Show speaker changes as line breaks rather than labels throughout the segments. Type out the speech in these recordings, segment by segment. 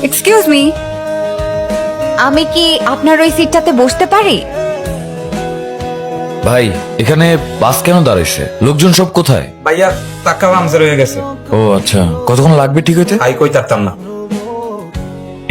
Excuse me, আমি কি আপনার ওই সিটটাতে বসতে পারি?
ভাই এখানে বাস কেন দাঁড়াইছে? লোকজন সব কোথায়?
ভাইয়া টাকা পাংচার হয়ে গেছে।
ও আচ্ছা, কতক্ষণ লাগবে ঠিক হইতে?
আই কই তারতাম না।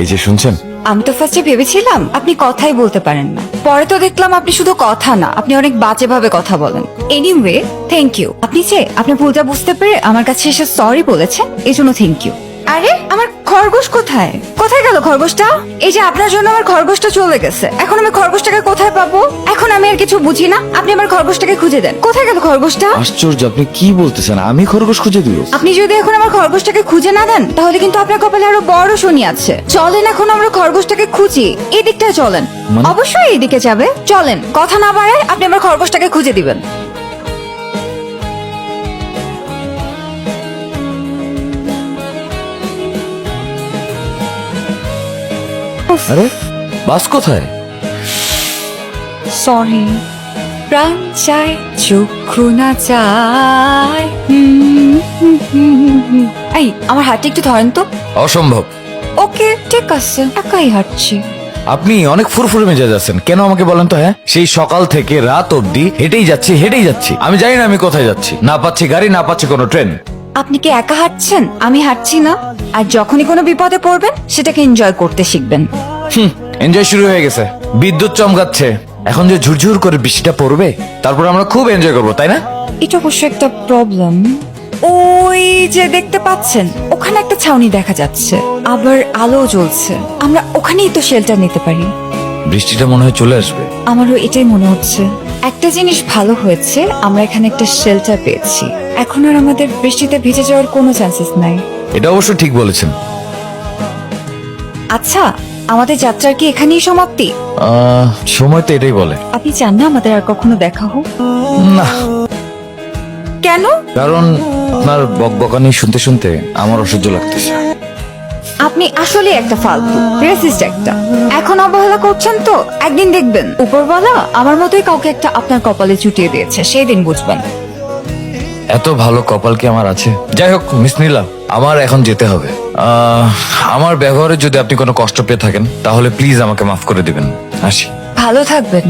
এই যে শুনছেন,
আমি তো ফার্স্টে ভেবেছিলাম আপনি কথাই বলতে পারেন না, পরে তো দেখলাম আপনি শুধু কথা না, আপনি অনেক বাজে ভাবে কথা বলেন। এনিওয়ে থ্যাংক ইউ, আপনি যে আপনার ভুলটা বুঝতে পেরে আমার কাছে এসে সরি বলেছেন, এই জন্য থ্যাংক ইউ। আরে আমার খরগোশ কোথায়? কোথায় গেল খরগোশটা? এই যে আপনার জন্য আমার খরগোশটা চলে গেছে, এখন আমি খরগোশটাকে কোথায় পাবো? এখন আমি আর কিছু বুঝি না, আপনি আমার খরগোশটাকে খুঁজে দেন। কোথায় গেল খরগোশটা?
আশ্চর্য, আপনি কি বলতেছেন? আমি খরগোশ খুঁজে দিব?
আপনি যদি এখন আমার খরগোশটাকে খুঁজে না দেন তাহলে কিন্তু আপনার কপালে আরো বড় শনি আছে। চলেন এখন আমরা খরগোশটাকে খুঁজি, এই দিকটায় চলেন।
মানে?
অবশ্যই এইদিকে যাবে, চলেন। কথা না বাড়ায় আপনি আমার খরগোশটাকে খুঁজে দিবেন।
আরে বাস কোথায়?
সরি, প্রাণ চায় চক্ষু না চায়। এই আমার হাতটা একটু ধরেন তো।
অসম্ভব।
ওকে ঠিক আছে, একাই হাঁটছি।
আপনি অনেক ফুরফুরে মেজাজ আছেন, কেন আমাকে বলেন তো? হ্যাঁ, সেই সকাল থেকে রাত অবধি হেঁটেই যাচ্ছি। আমি জানি না আমি কোথায় যাচ্ছি, না পাচ্ছি গাড়ি, না পাচ্ছি কোনো ট্রেন।
আপনি কি একা হাঁটছেন? আমি হাঁটছি না। আর যখনই কোনো বিপদে পড়বেন সেটাকে এনজয় করতে শিখবেন।
এনজয় শুরু হয়ে গেছে, বিদ্যুৎ চমকাচ্ছে, এখন যে ঝুরঝুর করে বৃষ্টিটা পড়বে, তারপর আমরা খুব এনজয় করবো, তাই না?
এটা অবশ্য একটা প্রবলেম। ওই যে দেখতে পাচ্ছেন, ওখানে একটা ছাউনি দেখা যাচ্ছে, আবার আলো জ্বলছে। আমরা ওখানেই তো শেল্টার নিতে পারি।
বৃষ্টিটা মনে হয় চলে আসবে।
আমারও এটাই মনে হচ্ছে। একটা জিনিস ভালো হয়েছে, আমরা এখানে একটা শেল্টার পেয়েছি। এখন আর আমাদের বৃষ্টিতে ভিজে যাওয়ার কোনো চান্সেস নাই।
এটা অবশ্য ঠিক বলেছেন।
আচ্ছা, আমাদের যাত্রার কি এখানেই সমাপ্তি?
সময় তো এটাই বলে।
আপনি চান না আমাদের আর কখনো দেখা হোক?
না,
কেন?
কারণ আপনার বকবকানি শুনতে শুনতে আমার অসহ্য লাগতেছে।
আপনি আসলে একটা ফালতু রেসিস্ট একটা। এখন অবহেলা করছেন তো, একদিন দেখবেন উপরওয়ালা আমার মতোই কাউকে একটা আপনার কপালে চুটিয়ে দিয়েছে, সেই দিন বুঝবেন।
এত ভালো কপাল কি আমার আছে? যাই হোক মিস নীলা, আমার এখন যেতে হবে। আমার ব্যবহারে যদি আপনি কোনো কষ্ট পেয়ে থাকেন তাহলে প্লিজ আমাকে মাফ করে দিবেন। আসি।
ভালো থাকবেন।